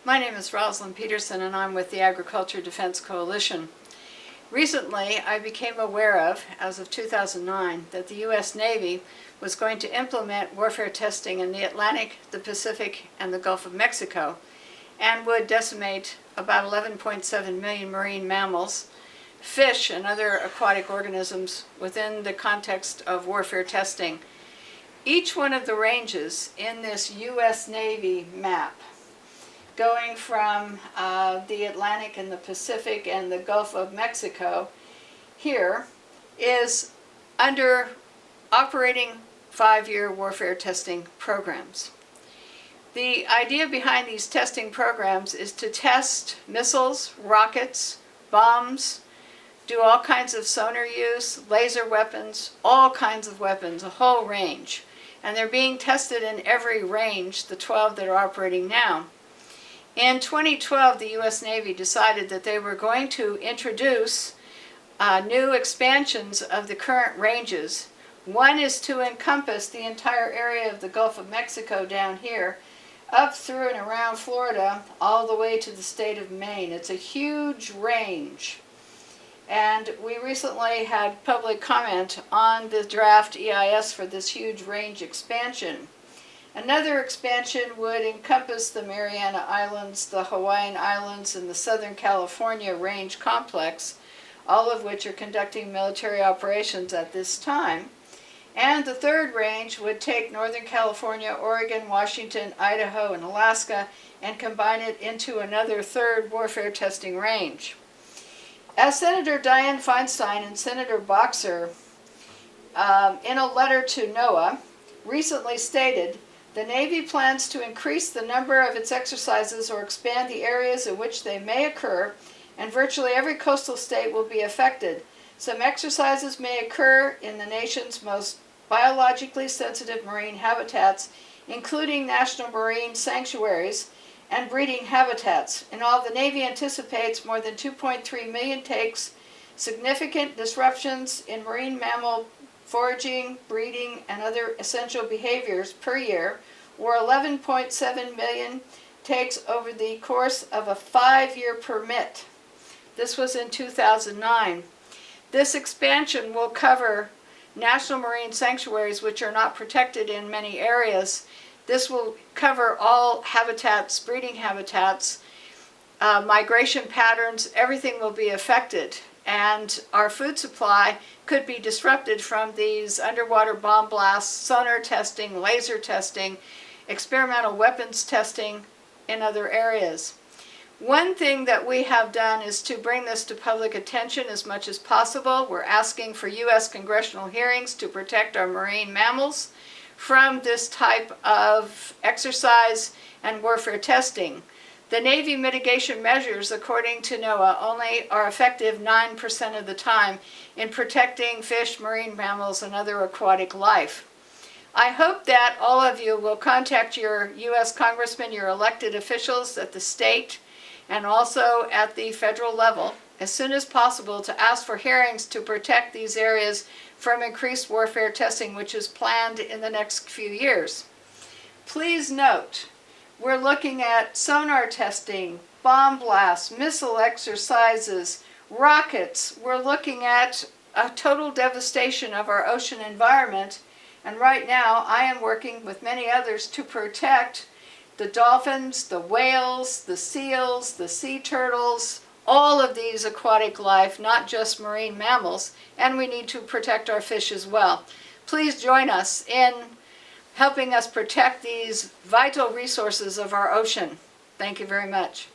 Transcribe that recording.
My name is Rosalind Peterson and I'm with the Agriculture Defense Coalition. Recently, I became aware of, as of 2009, that the U.S. Navy was going to implement warfare testing in the Atlantic, the Pacific, and the Gulf of Mexico, and would decimate about 11.7 million marine mammals, fish, and other aquatic organisms within the context of warfare testing. Each one of the ranges in this U.S. Navy map, going from the Atlantic and the Pacific and the Gulf of Mexico, here is under operating 5-year warfare testing programs. The idea behind these testing programs is to test missiles, rockets, bombs, do all kinds of sonar use, laser weapons, all kinds of weapons, a whole range. And they're being tested in every range, the 12 that are operating now. In 2012, the U.S. Navy decided that they were going to introduce new expansions of the current ranges. One is to encompass the entire area of the Gulf of Mexico down here, up through and around Florida, all the way to the state of Maine. It's a huge range. And we recently had public comment on the draft EIS for this huge range expansion. Another expansion would encompass the Mariana Islands, the Hawaiian Islands, and the Southern California range complex, all of which are conducting military operations at this time. And the third range would take Northern California, Oregon, Washington, Idaho, and Alaska and combine it into another third warfare testing range. As Senator Dianne Feinstein and Senator Boxer, in a letter to NOAA, recently stated, the Navy plans to increase the number of its exercises or expand the areas in which they may occur, and virtually every coastal state will be affected. Some exercises may occur in the nation's most biologically sensitive marine habitats, including national marine sanctuaries and breeding habitats. In all, the Navy anticipates more than 2.3 million takes, significant disruptions in marine mammal foraging, breeding, and other essential behaviors per year, or 11.7 million takes over the course of a 5-year permit. This was in 2009. This expansion will cover national marine sanctuaries which are not protected in many areas. This will cover all habitats, breeding habitats, migration patterns, everything will be affected. And our food supply could be disrupted from these underwater bomb blasts, sonar testing, laser testing, experimental weapons testing in other areas. One thing that we have done is to bring this to public attention as much as possible. We're asking for U.S. congressional hearings to protect our marine mammals from this type of exercise and warfare testing. The Navy mitigation measures, according to NOAA, only are effective 9% of the time in protecting fish, marine mammals, and other aquatic life. I hope that all of you will contact your U.S. congressmen, your elected officials at the state and also at the federal level as soon as possible to ask for hearings to protect these areas from increased warfare testing, which is planned in the next few years. Please note, we're looking at sonar testing, bomb blasts, missile exercises, rockets. We're looking at a total devastation of our ocean environment. And right now, I am working with many others to protect the dolphins, the whales, the seals, the sea turtles, all of these aquatic life, not just marine mammals, and we need to protect our fish as well. Please join us in helping us protect these vital resources of our ocean. Thank you very much.